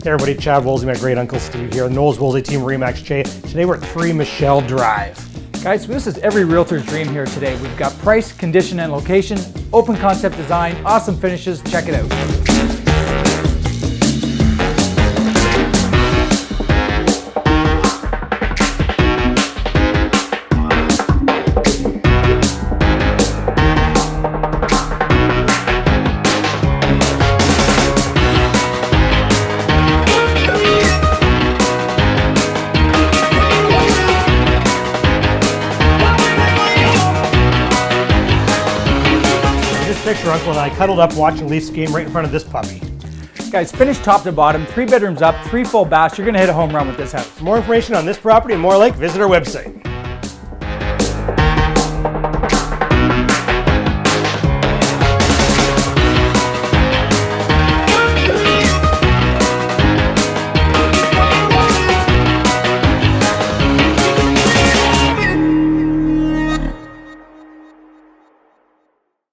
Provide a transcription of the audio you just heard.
Hey everybody, Chad Woolsey, my great uncle Steve here, Knowles Woolsey Team Remax J. Today we're at 3 Michelle Drive. Guys, this is every realtor's dream here today. We've got price, condition, and location, open concept design, awesome finishes. Check it out. Picture Uncle and I cuddled up watching Leafs game right in front of this puppy. Guys, finished top to bottom, 3 bedrooms up, 3 full baths. You're gonna hit a home run with this house. For more information on this property and more like, visit our website.